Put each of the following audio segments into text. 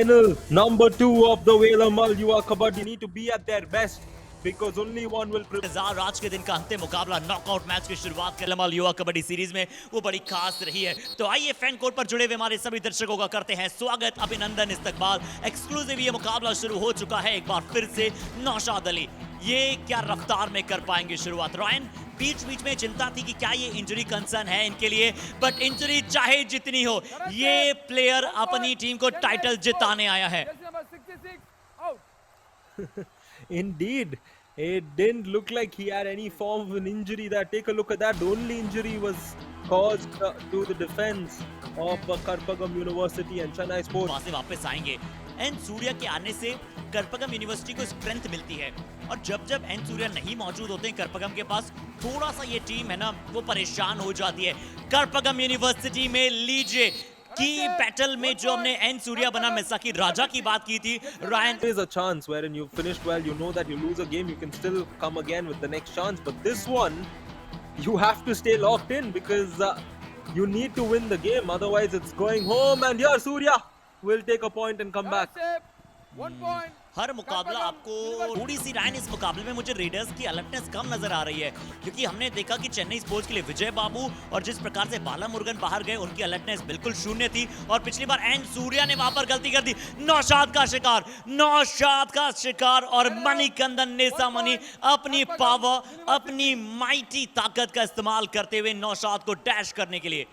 Final number 2 of the Velamal Yuva Kabaddi need to be at their best because only one will prevail. आज के दिन का अंतिम मुकाबला नॉकआउट मैच की शुरुआत कर लमल युवा कबड्डी सीरीज में वो बड़ी खास रही है। तो आइए फैन कोर्ट पर जुड़े हुए हमारे सभी दर्शकों का करते हैं स्वागत, अभिनंदन, इस्तकबाल। एक्सक्लूसिव ये मुकाबला शुरू हो चुका है एक बार फिर से। नौशाद अली ये क्या रफ्तार में कर पाएंगे शुरुआत? रॉयन, बीच बीच में चिंता थी कि क्या ये इंजरी कंसर्न है इनके लिए, बट इंजरी चाहे जितनी हो, ये प्लेयर अपनी टीम को टाइटल जिताने आया है। Indeed, it didn't look like he had any form of an injury. That take a look at that. The only injury was caused to the defense of Karpagam University and Chennai Sports. वहां से वापस आएंगे। N Surya के आने से करपगम university को strength मिलती है, और जब जब एन सूर्या नहीं मौजूद होते हैं करपगम के पास, थोड़ा सा ये टीम है ना वो परेशान हो जाती है। करपगम यूनिवर्सिटी में लीजिए की बैटल में जो हमने एन सूर्या बना मिसाकी राजा की बात की थी, Ryan, There is a chance wherein you finished well, you know that you lose a game, you can still come again with the next chance. But this one, you have to stay locked in because you need to win the game. Otherwise, it's going home. And here, Surya will take a point and come back. 1 point. हर मुकाबला आपको थोड़ी सी Ryan इस मुकाबले में मुझे readers की alertness कम नजर आ रही है, क्योंकि हमने देखा कि चेन्नई स्पोर्ट्स के लिए विजय बाबू और जिस प्रकार से बाला मुरुगन बाहर गए उनकी अलर्टनेस बिल्कुल शून्य थी, और पिछली बार एन सूर्या ने वहां पर गलती कर दी। नौशाद का शिकार, नौशाद का शिकार, और मणिकंदन नेसामणि अपनी पावर, अपनी माइटी ताकत का इस्तेमाल करते हुए नौशाद को डैश करने के लिए।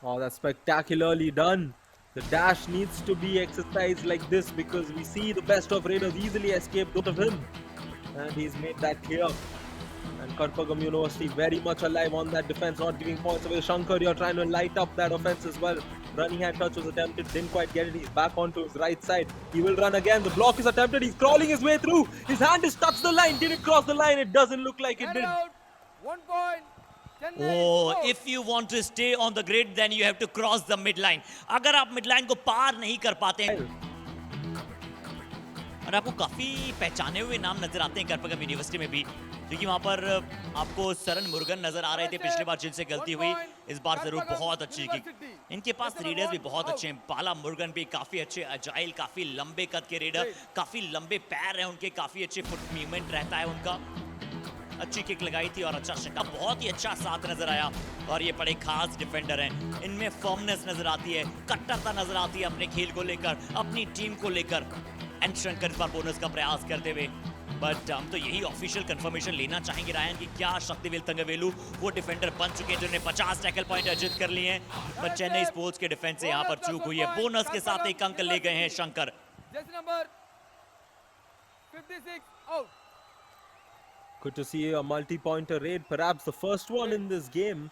Oh, that's spectacularly done. The dash needs to be exercised like this because we see the best of Raiders easily escape both of him. And he's made that clear. And Karpagam University very much alive on that defense, not giving points away. Shankar, you're trying to light up that offense as well. Running hand touch was attempted, didn't quite get it. He's back onto his right side. He will run again. The block is attempted. He's crawling his way through. His hand is touched the line. Did it cross the line? It doesn't look like it did. 1 point. Oh, if you want to stay on the grid, then you have to cross the midline. अगर आप midline को पार नहीं कर पाते हैं, और आपको काफी पहचाने हुए नाम नजर आते हैं करपगम यूनिवर्सिटी में भी, क्योंकि वहां पर आपको सरन मुरुगन नजर आ रहे थे पिछली बार जिनसे गलती हुई, इस बार जरूर बहुत अच्छी की। इनके पास रीडर्स भी बहुत अच्छे हैं, बाला मुरुगन भी काफी अच्छे, अजाइल, काफी लंबे कद के रीडर, काफी लंबे पैर हैं उनके, काफी अच्छे फुट मूवमेंट रहता है उनका। अच्छी किक लगाई थी और अच्छा शिका, बहुत ही अच्छा साथ नजर आया, और ये बड़े खास डिफेंडर हैं। इनमें फर्मनेस नजर आती है, कट्टरता नजर आती है अपने खेल को लेकर, अपनी टीम को लेकर। एंड शंकर इस बार बोनस का प्रयास करते हुए, बट हम तो यही ऑफिशियल कंफर्मेशन लेना चाहेंगे रायन कि क्या शक्तिवेल तंगवेलू वो डिफेंडर बन चुके हैं जिन्होंने 50 टैकल पॉइंट अर्जित कर लिए हैं, बट चेन्नई स्पोर्ट्स के डिफेंस से यहाँ पर चूक हुई है। बोनस के साथ एक अंक ले गए हैं Shankar. Jersey number 56 out. Good to see a multi-pointer raid, perhaps the first one in this game.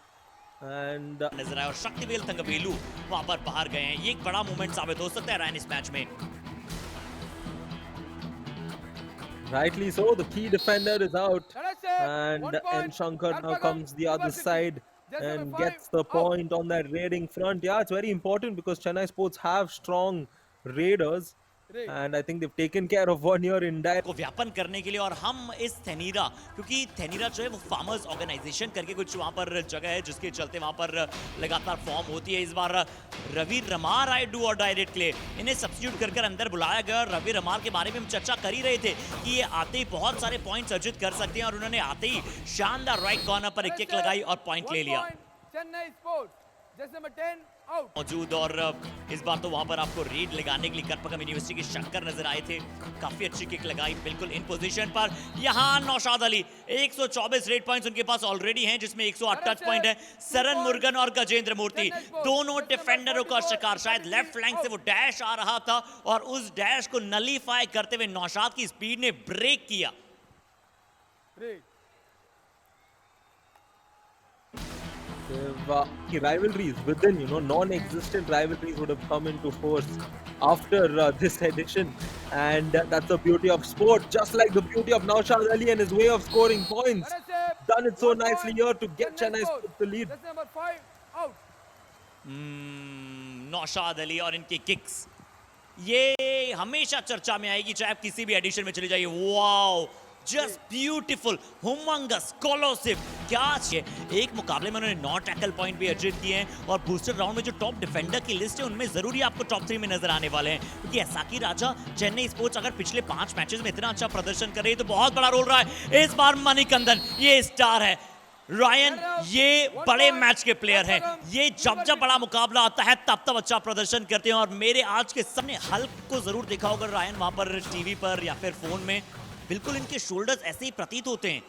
And नजर आया, और शक्तिवेल तंगवेलू वहां पर बाहर गए हैं। ये एक बड़ा मूवमेंट साबित हो सकता है रायन इस मैच में। rightly so, the key defender is out. And One point. N. Shankar now Karpagam comes the other University. side Jersey and number 5 gets the out. point on that raiding front. Yeah, it's very important because Chennai Sports have strong raiders. Raid. And I think they've taken care of one here in direct. को व्यापन करने के लिए, और हम इस थेनीरा, क्योंकि थेनीरा जो है वो फार्मर्स ऑर्गेनाइजेशन करके कुछ वहां पर जगह है जिसके चलते वहां पर लगातार फॉर्म होती है। इस बार रवि रमार आए डू और डायरेक्ट ले, इन्हें सब्स्टिट्यूट कर कर अंदर बुलाया गया। रवि रमार के बारे में हम चर्चा कर ही रहे थे कि ये आते ही बहुत सारे पॉइंट्स अर्जित कर सकते हैं, और उन्होंने आते ही शानदार राइट कॉर्नर पर एक किक लगाई और पॉइंट ले लिया। Chennai Sports. Jersey number 10 out. मौजूद, और इस बार तो वहां पर आपको रीड लगाने के लिए करपगम यूनिवर्सिटी के शंकर नजर आए थे, काफी अच्छी किक लगाई बिल्कुल इन पोजीशन पर। यहां नौशाद अली 124 रेड पॉइंट्स उनके पास ऑलरेडी हैं, जिसमें 108 टच पॉइंट है। सरन मुरुगन और गजेंद्र मूर्ति दोनों डिफेंडरों का शिकार। शायद लेफ्ट फ्लैंक से वो डैश आ रहा था, और उस डैश को नलीफाई करते हुए नौशाद की स्पीड ने ब्रेक किया। Raid. Rivalries within, non-existent rivalries would have come into force after this edition, and that's the beauty of sport. Just like the beauty of Naushad Ali and his way of scoring points, done it so nicely here to get Chennai Sports the lead. Jersey number 5 out. Naushad Ali और इनकी kicks, ये हमेशा चर्चा में आएगी, चाहे आप किसी भी एडिशन में चले जाइए। वाओ, जस्ट ब्यूटीफुल, हुमंगस, कोलोसिव, क्या एक मुकाबले में उन्होंने 9 टैकल पॉइंट भी अर्जित किए हैं और बूस्टर राउंड में जो टॉप डिफेंडर की लिस्ट है उनमें जरूरी आपको टॉप 3 में नजर आने वाले हैं, क्योंकि एसाकी राजा चेन्नई स्पोर्ट्स अगर पिछले 5 मैचेस में इतना अच्छा प्रदर्शन कर रही है तो बहुत बड़ा रोल रहा है। इस बार मणिकंदन ये स्टार है, रायन ये बड़े मैच के प्लेयर हैं, ये जब जब बड़ा मुकाबला आता है तब तब अच्छा प्रदर्शन करते हैं। और मेरे आज के सबने हल्क को जरूर देखा होगा रायन वहां पर टीवी पर या फिर फोन में, बिल्कुल इनके शोल्डर्स ऐसे ही प्रतीत होते हैं।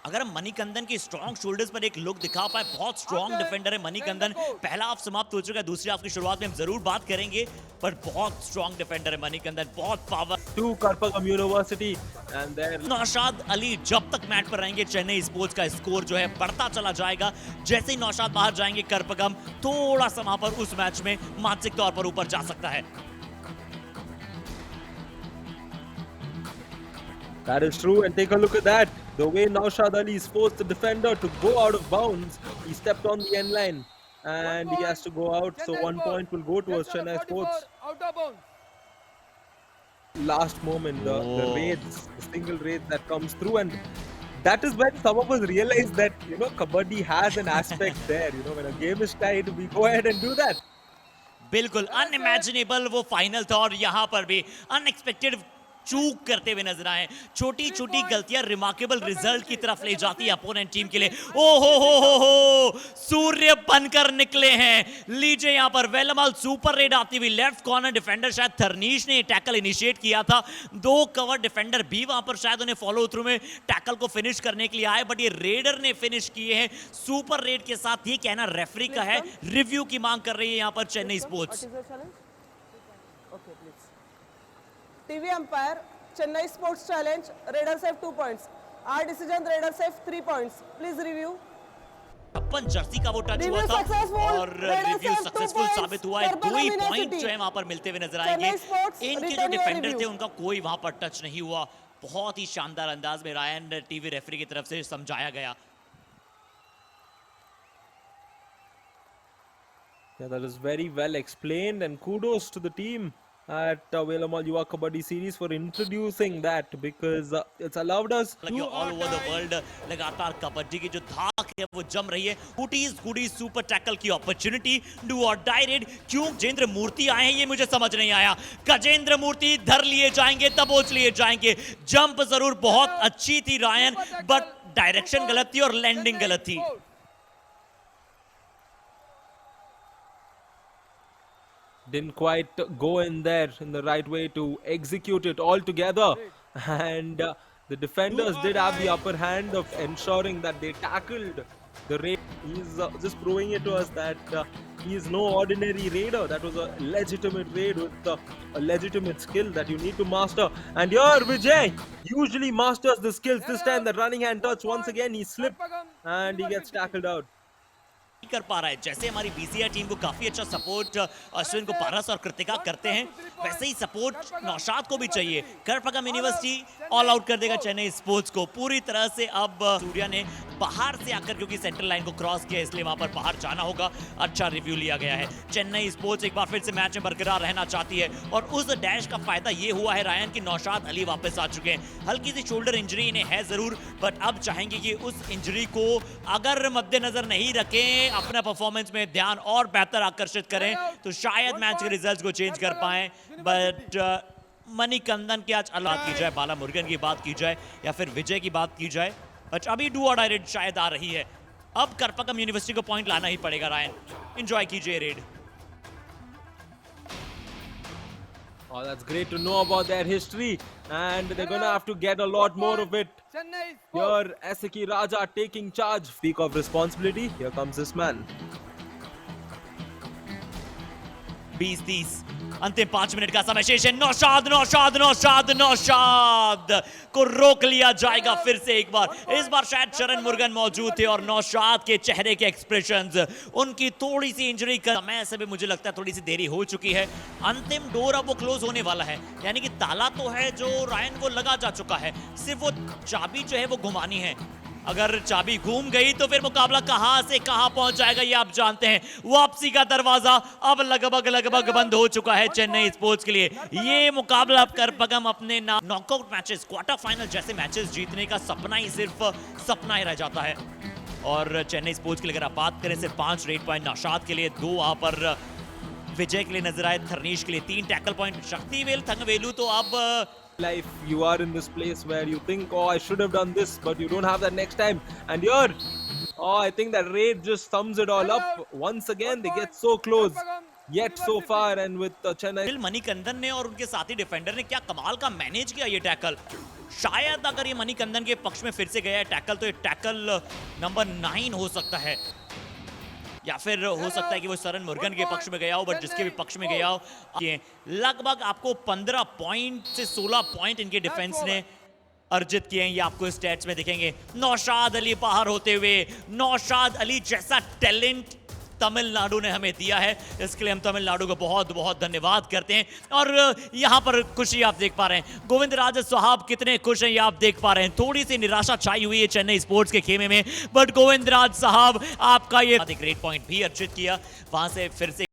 अगर हम मणिकंदन की स्ट्रॉन्ग शोल्डर्स पर एक लुक दिखा पाए, बहुत स्ट्रॉन्ग डिफेंडर है मणिकंदन। पहला हाफ समाप्त हो चुका है, दूसरी हाफ की शुरुआत में हम जरूर बात करेंगे, पर बहुत स्ट्रॉन्ग डिफेंडर है मणिकंदन, बहुत power. To Karpagam University and their Naushad Ali जब तक मैट पर रहेंगे चेन्नई स्पोर्ट्स का स्कोर जो है बढ़ता चला जाएगा। जैसे ही नौशाद बाहर जाएंगे करपगम थोड़ा सा वहां पर उस मैच में मानसिक तौर पर ऊपर जा सकता है। That is true, and take a look at that. The way Naushad Ali is forced the defender to go out of bounds. He stepped on the end line and he has to go out. So 1 point will go towards Chennai Sports. Out of bounds. Last moment, the Oh. raids, the single raid that comes through, and that is when some of us realize that Kabaddi has an aspect there. When a game is tied, we go ahead and do that. बिल्कुल unimaginable वो final था और यहाँ पर भी unexpected चूक करते हुए नजर आए। छोटी छोटी गलतियां रिमार्केबल रिजल्ट की तरफ ले जाती है अपोनेंट टीम के लिए। ओ हो सूर्य बनकर निकले हैं। लीजिए यहाँ पर वेलमल सुपर रेड आती हुई लेफ्ट कॉर्नर डिफेंडर शायद थर्नीश ने टैकल इनिशिएट किया था, 2 कवर डिफेंडर भी वहां पर शायद उन्हें फॉलो थ्रू में टैकल को फिनिश करने के लिए आए, बट ये रेडर ने फिनिश किए हैं सुपर रेड के साथ। ये कहना रेफरी का है, रिव्यू की मांग कर रही है यहाँ पर Chennai sports. TV umpire, Chennai Sports challenge, Raiders have 2 points. Our decision, Raiders have 3 points. Please review. Upon Jersey का वो टच हुआ Review था successful. और Raiders review have 2 successful points. साबित हुआ है। 2 Karpagam ही University. पॉइंट जो है वहां पर मिलते हुए नजर आएंगे। Chennai Sports, इनके जो return your डिफेंडर review. थे उनका कोई वहां पर टच नहीं हुआ। बहुत ही शानदार अंदाज में रायन टीवी रेफरी की तरफ से समझाया गया। Yeah, that is very well explained, and kudos to the team at Velamal Yuva Kabaddi Series for introducing that, because it's allowed us all over the world लगातार कबड्डी की जो धाक है वो जम रही है। गुडीज सुपर टैकल की अपॉर्चुनिटी, डू और डाई रेड। क्यों गजेंद्र मूर्ति आए हैं ये मुझे समझ नहीं आया। गजेंद्र मूर्ति धर लिए जाएंगे, दबोच लिए जाएंगे। जंप जरूर बहुत अच्छी थी रायन, बट डायरेक्शन गलत थी और लैंडिंग गलत थी। didn't quite go in there in the right way to execute it all together, and the defenders did have the upper hand of ensuring that they tackled the raid. He's just proving it to us that he is no ordinary raider. That was a legitimate raid with a legitimate skill that you need to master, and here Vijay usually masters the skills. This time the running hand touch, once again he slipped and he gets tackled out. कर पा रहा है। जैसे हमारी BCR team को काफी अच्छा support Ashwin को पारस और कृतिका करते हैं, वैसे ही सपोर्ट नौशाद को भी चाहिए। करपगम यूनिवर्सिटी ऑल आउट कर देगा चेन्नई स्पोर्ट्स को पूरी तरह से। अब सूर्या ने बाहर से आकर, क्योंकि सेंटर लाइन को क्रॉस किया इसलिए वहां पर बाहर जाना होगा। अच्छा रिव्यू लिया गया है। चेन्नई स्पोर्ट्स एक बार फिर से मैच में बरकरार रहना चाहती है और उस डैश का फायदा ये हुआ है रायन की नौशाद अली वापस आ चुके हैं। हल्की सी शोल्डर इंजरी इन्हें है जरूर, बट अब चाहेंगे कि उस इंजरी को अगर मद्देनजर नहीं रखें, अपना परफॉर्मेंस में ध्यान और बेहतर आकर्षित करें तो शायद मैच के रिजल्ट्स को चेंज कर पाएं। बट मणिकंदन की आज बात की जाए, बाला मुरुगन की बात की जाए या फिर विजय की बात की जाए, बट अभी डू और डाई रेड शायद आ रही है। अब करपगम यूनिवर्सिटी को पॉइंट लाना ही पड़ेगा। रायन एंजॉय कीजिए red. Oh, that's great to know about their history, and they're gonna have to get a lot more of it. Chennai Sports. Here, Eseki Raja taking charge. Speak of responsibility, here comes this man. 20-30 अंतिम 5 minute का समय शेष है। नौशाद को रोक लिया जाएगा फिर से एक बार। इस बार शायद शरण मुरुगन मौजूद थे और नौशाद के चेहरे के एक्सप्रेशंस, उनकी थोड़ी सी इंजरी का समय से भी मुझे लगता है थोड़ी सी देरी हो चुकी है। अंतिम डोर अब वो क्लोज होने वाला है, यानी कि ताला तो है जो रायन को लगा जा चुका है, सिर्फ वो चाबी जो है वो घुमानी है। अगर चाबी घूम गई तो फिर मुकाबला कहां से कहां पहुंच जाएगा ये आप जानते हैं। वापसी का दरवाजा अब लगभग बंद हो चुका है चेन्नई स्पोर्ट्स के लिए। ये मुकाबला अब करपगम अपने नॉकआउट मैचेस, क्वार्टर फाइनल जैसे मैचेस जीतने का सपना ही सिर्फ सपना ही रह जाता है। और चेन्नई स्पोर्ट्स के लिए अगर आप बात करें सिर्फ 5 रेड पॉइंट नौशाद के लिए, 2 वहां पर विजय के लिए नजर आए, थर्नीश के लिए 3 टैकल पॉइंट, शक्तिवेल थंगवेलू तो अब Life, you are in this place where you think, oh, I should have done this, but you don't have that next time. And here, oh, I think that raid just thumbs it all up. Once again, they get so close, yet so far, and with Chennai. Manikandan ने और उनके साथी defender ने क्या कमाल का manage किया ये टैकल। शायद अगर ये मणिकंदन के पक्ष में फिर से गया है टैकल, तो ये टैकल नंबर 9 हो सकता है, या फिर हो सकता है कि वो सरन मुर्गन के पक्ष में गया हो, बट जिसके भी पक्ष में गया हो, ये लगभग आपको 15 पॉइंट से 16 पॉइंट इनके डिफेंस ने अर्जित किए हैं। ये आपको स्टैट्स में दिखेंगे। नौशाद अली बाहर होते हुए, नौशाद अली जैसा टैलेंट तमिलनाडु ने हमें दिया है, इसके लिए हम तमिलनाडु को बहुत बहुत धन्यवाद करते हैं। और यहाँ पर खुशी आप देख पा रहे हैं, गोविंदराज साहब कितने खुश हैं ये आप देख पा रहे हैं। थोड़ी सी निराशा छाई हुई है चेन्नई स्पोर्ट्स के खेमे में, बट गोविंदराज साहब आपका ये एक ग्रेट पॉइंट भी अर्जित किया, वहां से फिर से